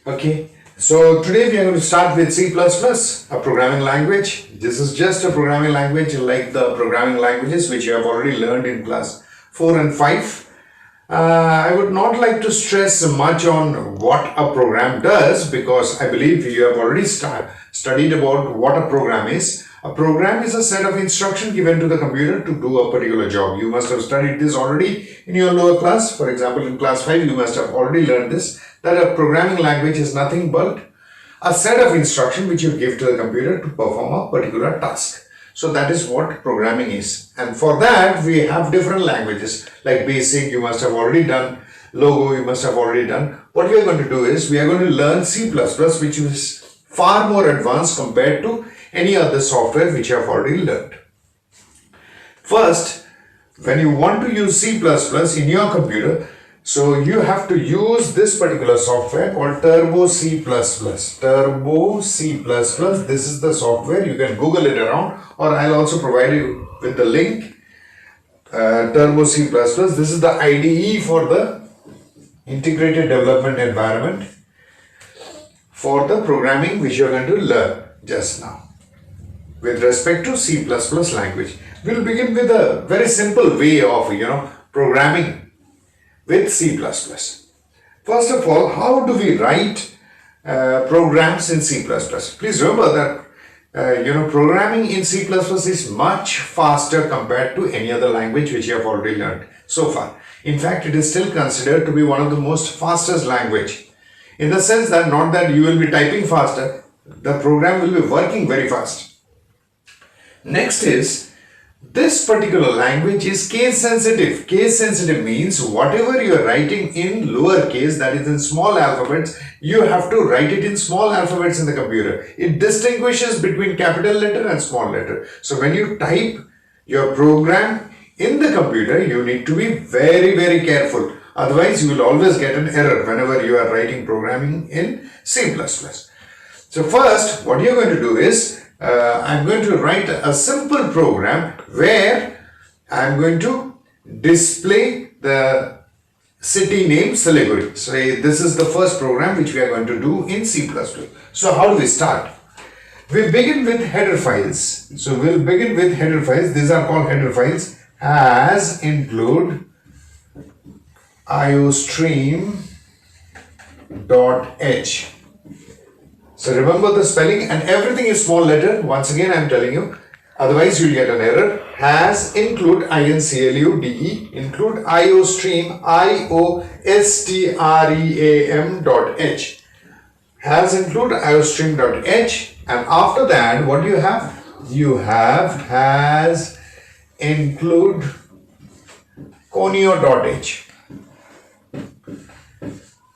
Okay, so today we are going to start with C++, a programming language. This is just a programming language like the programming languages which you have already learned in class 4 and 5. I would not like to stress much on what a program does because I believe you have already studied about what a program is. A program is a set of instructions given to the computer to do a particular job. You must have studied this already in your lower class. For example, in class 5, you must have already learned this, that a programming language is nothing but a set of instructions which you give to the computer to perform a particular task. So that is what programming is. And for that, we have different languages like BASIC, you must have already done. Logo, you must have already done. What we are going to do is, we are going to learn C++, which is far more advanced compared to any other software which you have already learned. First, when you want to use C++ in your computer, so you have to use this particular software called Turbo C++. Turbo C++, this is the software. You can Google it around, or I'll also provide you with the link. Turbo C++, this is the IDE for the Integrated Development Environment for the programming which you're going to learn just now. With respect to C++ language, we'll begin with a very simple way of, programming with C++. First of all, how do we write programs in C++? Please remember that programming in C++ is much faster compared to any other language which you have already learned so far. In fact, it is still considered to be one of the most fastest language, in the sense that not that you will be typing faster, the program will be working very fast. Next is, this particular language is case sensitive. Case sensitive means whatever you are writing in lowercase, that is in small alphabets, you have to write it in small alphabets in the computer. It distinguishes between capital letter and small letter. So when you type your program in the computer, you need to be very, very careful. Otherwise, you will always get an error whenever you are writing programming in C++. So first, what you're going to do is, I'm going to write a simple program where I'm going to display the city name Siliguri. So this is the first program which we are going to do in C++. So how do we start? We begin with header files. So we'll begin with header files. These are called header files. As include iostream.h. So remember the spelling, and everything is small letter. Once again, I am telling you, otherwise you will get an error. Has include include include iostream iostream.h. Has include iostream.h, and after that, what do you have? You have has include conio.h.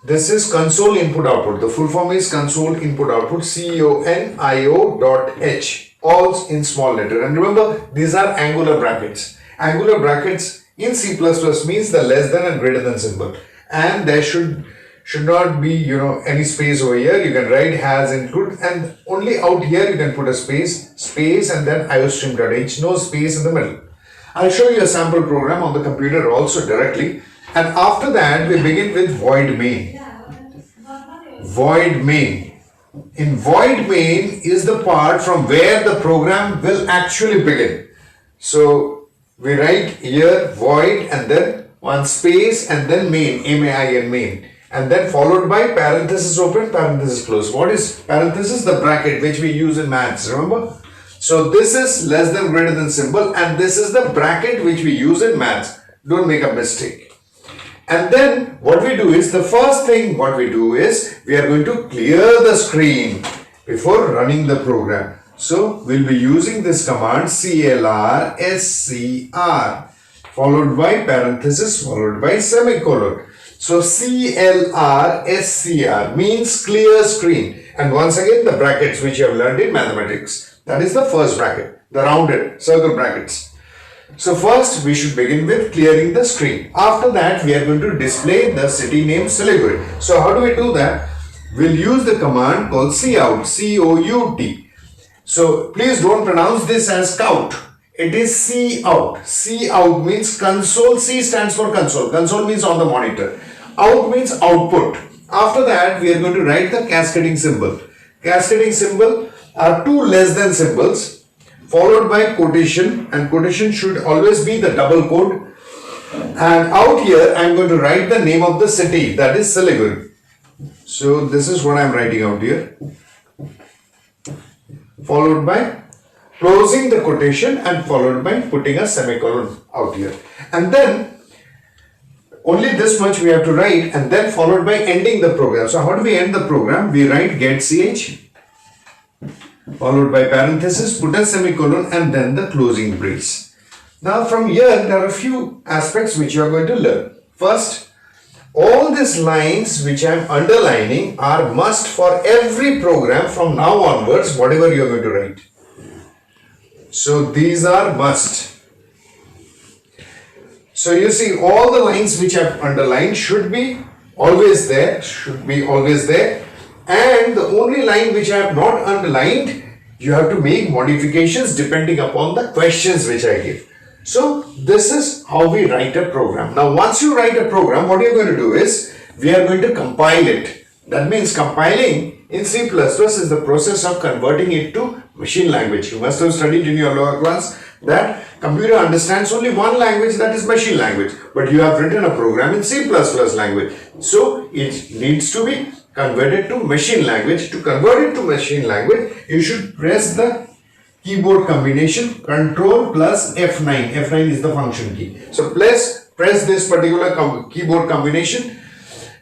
This is console input output. The full form is console input output, conio.h, all in small letter. And remember, these are angular brackets. Angular brackets in C++ means the less than and greater than symbol. And there should not be, any space over here. You can write has include, and only out here you can put a space, and then iostream.h, no space in the middle. I'll show you a sample program on the computer also directly. And after that, we begin with void main. Void main. In void main is the part from where the program will actually begin. So we write here void and then one space and then main, M-A-I-N, main. And then followed by parenthesis open, parenthesis close. What is parenthesis? The bracket which we use in maths, remember? So this is less than greater than symbol, and this is the bracket which we use in maths. Don't make a mistake. And then what we do is, the first thing what we do is, we are going to clear the screen before running the program. So we'll be using this command clr scr followed by parenthesis followed by semicolon. So clr scr means clear screen, and once again the brackets which you have learned in mathematics. That is the first bracket, the rounded circle brackets. So first we should begin with clearing the screen. After that we are going to display the city name Siliguri. So how do we do that? We'll use the command called cout, C-O-U-T. So please don't pronounce this as cout. It is cout. Cout means console. C stands for console. Console means on the monitor. Out means output. After that, we are going to write the cascading symbol. Cascading symbol are two less than symbols followed by quotation, and quotation should always be the double quote. And out here, I am going to write the name of the city, that is Siliguri. So this is what I am writing out here. Followed by closing the quotation and followed by putting a semicolon out here. And then only this much we have to write, and then followed by ending the program. So how do we end the program? We write get ch followed by parenthesis, put a semicolon, and then the closing brace. Now from here there are a few aspects which you are going to learn. First, all these lines which I am underlining are must for every program from now onwards, whatever you are going to write. So these are must. So you see, all the lines which I have underlined should be always there, and the only line which I have not underlined, you have to make modifications depending upon the questions which I give. So this is how we write a program. Now once you write a program, what you are going to do is, we are going to compile it. That means compiling in C++ is the process of converting it to machine language. You must have studied in your lower class that computer understands only one language, that is machine language. But you have written a program in C++ language. So it needs to be converted to machine language. To convert it to machine language, you should press the keyboard combination Control plus F9. F9 is the function key. So press this particular keyboard combination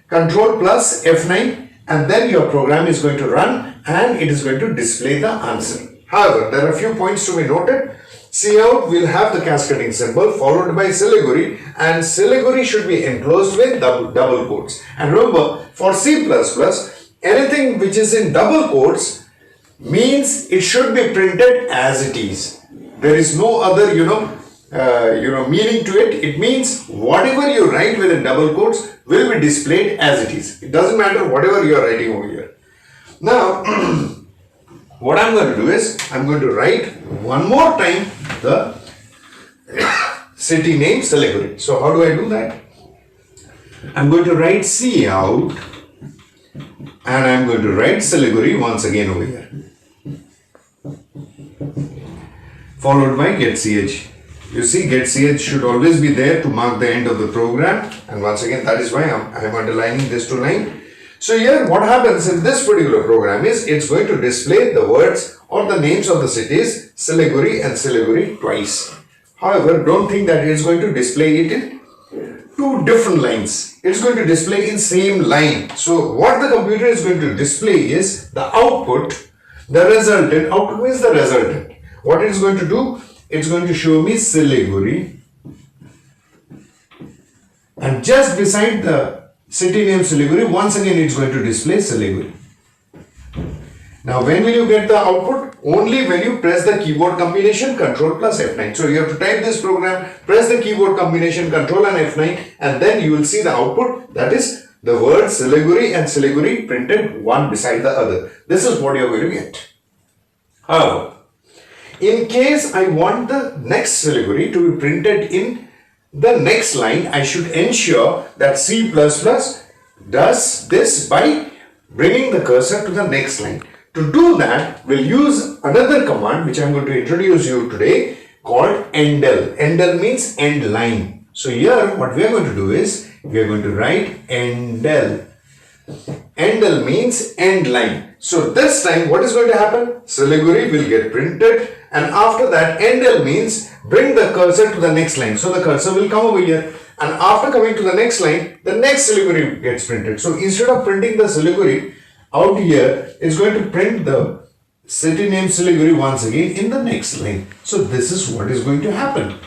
Control plus F9, and then your program is going to run and it is going to display the answer. However, there are a few points to be noted. Cout will have the cascading symbol followed by Siliguri, and Siliguri should be enclosed with double quotes. And remember, for C++, anything which is in double quotes means it should be printed as it is. There is no other, meaning to it. It means whatever you write within double quotes will be displayed as it is. It doesn't matter whatever you are writing over here. Now, what I'm going to do is, I'm going to write one more time the city name Siliguri. So how do I do that? I'm going to write Cout and I'm going to write Siliguri once again over here. Followed by getch. You see, getch should always be there to mark the end of the program, and once again that is why I'm underlining this 2 line. So here what happens in this particular program is, it's going to display the words or the names of the cities Siliguri and Siliguri twice. However, don't think that it's going to display it in 2 different lines. It's going to display in same line. So what the computer is going to display is the output, the resultant. Output means the resultant. What it is going to do? It's going to show me Siliguri, and just beside the city name Siliguri, once again it's going to display Siliguri. Now when will you get the output? Only when you press the keyboard combination Control plus F9. So you have to type this program, press the keyboard combination Control and F9, and then you will see the output, that is the word Siliguri and Siliguri printed one beside the other. This is what you are going to get. However, in case I want the next Siliguri to be printed in the next line, I should ensure that C++ does this by bringing the cursor to the next line. To do that, we'll use another command which I'm going to introduce you today called endl. Endl means end line. So here what we are going to do is, we are going to write endl. Endl means end line. So this time what is going to happen? Siliguri will get printed, and after that endl means bring the cursor to the next line. So the cursor will come over here, and after coming to the next line, the next Siliguri gets printed. So instead of printing the Siliguri out here, it's going to print the city name Siliguri once again in the next line. So this is what is going to happen.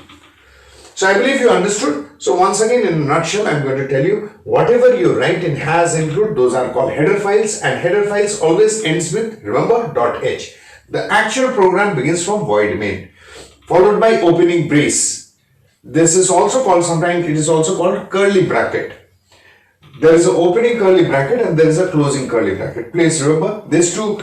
So I believe you understood. So once again, in a nutshell, I'm going to tell you, whatever you write in has include, those are called header files, and header files always ends with, remember, .h. The actual program begins from void main, followed by opening brace. This is also called, sometimes it is also called curly bracket. There is an opening curly bracket and there is a closing curly bracket. Please remember, these two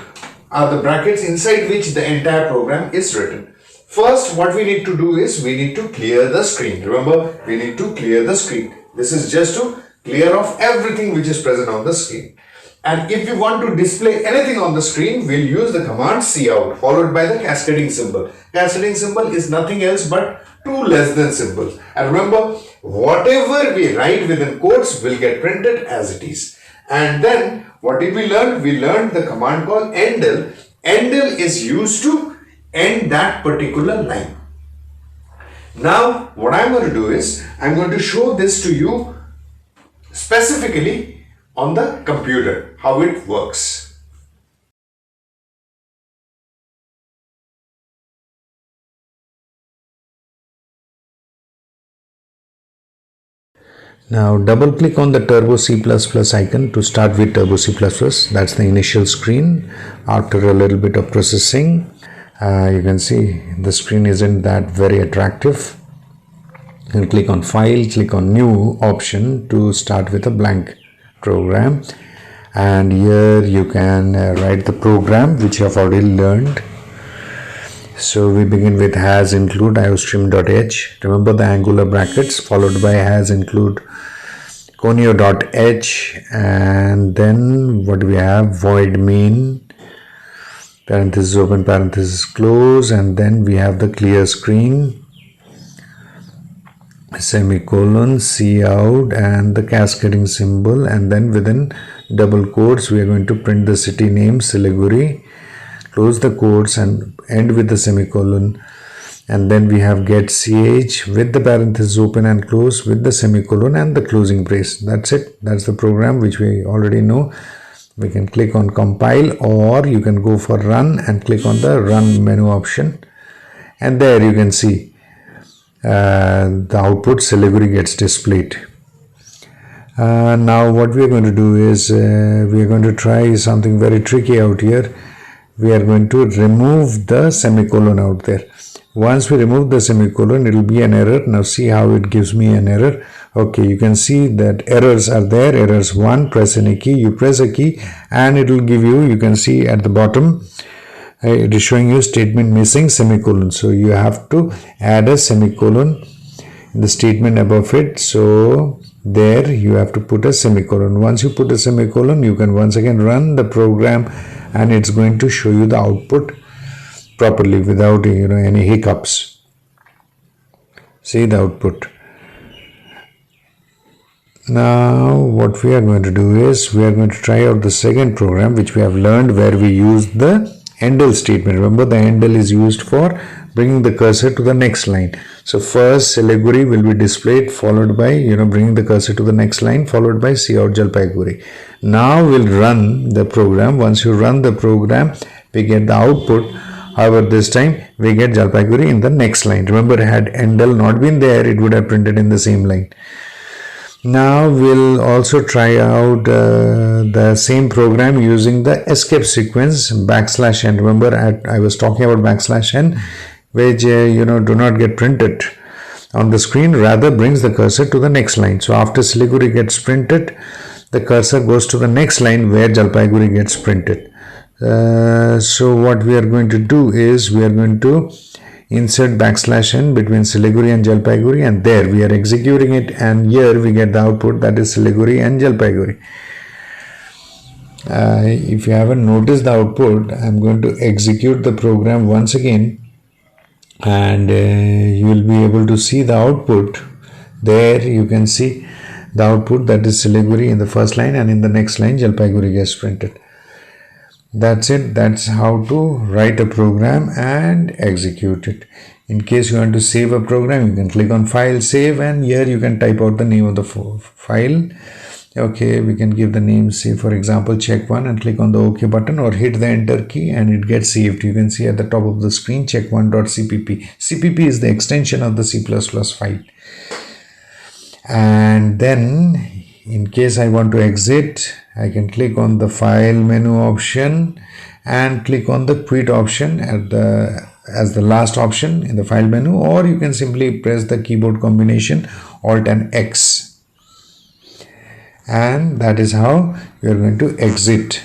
are the brackets inside which the entire program is written. First, what we need to do is, we need to clear the screen. Remember, we need to clear the screen. This is just to clear off everything which is present on the screen. And if you want to display anything on the screen, we'll use the command cout followed by the cascading symbol. Cascading symbol is nothing else but two less than symbols. And remember, whatever we write within quotes will get printed as it is. And then what did we learn? We learned the command called endl. Endl is used to end that particular line. Now what I'm going to do is I'm going to show this to you specifically on the computer, how it works. Now double click on the Turbo C++ icon to start with Turbo C++. That's the initial screen. After a little bit of processing, you can see the screen isn't that very attractive. You can click on File, click on New option to start with a blank program. And here you can write the program which you have already learned. So we begin with has include iostream.h. Remember the angular brackets followed by has include conio.h, and then what we have, void main, parenthesis open, parenthesis close, and then we have the clear screen, semicolon, cout, and the cascading symbol, and then within double quotes we are going to print the city name Siliguri, close the quotes and end with the semicolon, and then we have get ch with the parenthesis open and close with the semicolon and the closing brace. That's it. That's the program which we already know. We can click on compile, or you can go for run and click on the run menu option, and there you can see the output Siliguri gets displayed. Now what we are going to do is we are going to try something very tricky out here. We are going to remove the semicolon out there. Once we remove the semicolon, it will be an error. Now see how it gives me an error. Okay, you can see that errors are there. Errors 1, press any key. You press a key and it will give you can see at the bottom, it is showing you statement missing semicolon. So you have to add a semicolon in the statement above it. So there you have to put a semicolon. Once you put a semicolon, you can once again run the program and it's going to show you the output properly without any hiccups. See the output. Now what we are going to do is we are going to try out the second program which we have learned, where we use the endl statement. Remember, the endl is used for bringing the cursor to the next line. So first Siliguri will be displayed, followed by bringing the cursor to the next line, followed by cout Jalpaiguri. Now we'll run the program. Once you run the program, we get the output. However, this time we get Jalpaiguri in the next line. Remember, had endl not been there, it would have printed in the same line. Now we'll also try out the same program using the escape sequence \n. Remember, I was talking about \n, which do not get printed on the screen, rather brings the cursor to the next line. So after Siliguri gets printed, the cursor goes to the next line where Jalpaiguri gets printed. So what we are going to do is we are going to insert \n between Siliguri and Jalpaiguri, and there we are executing it, and here we get the output, that is Siliguri and Jalpaiguri. If you haven't noticed the output, I'm going to execute the program once again, and you will be able to see the output. There you can see the output, that is Siliguri in the first line, and in the next line Jalpaiguri gets printed. That's it. That's how to write a program and execute it. In case you want to save a program, you can click on File, Save, and here you can type out the name of the file. Okay, we can give the name, say for example check1, and click on the OK button or hit the enter key and it gets saved. You can see at the top of the screen check1.cpp. CPP is the extension of the C++ file. And then in case I want to exit, I can click on the file menu option and click on the quit option as the last option in the file menu, or you can simply press the keyboard combination Alt and X, and that is how you are going to exit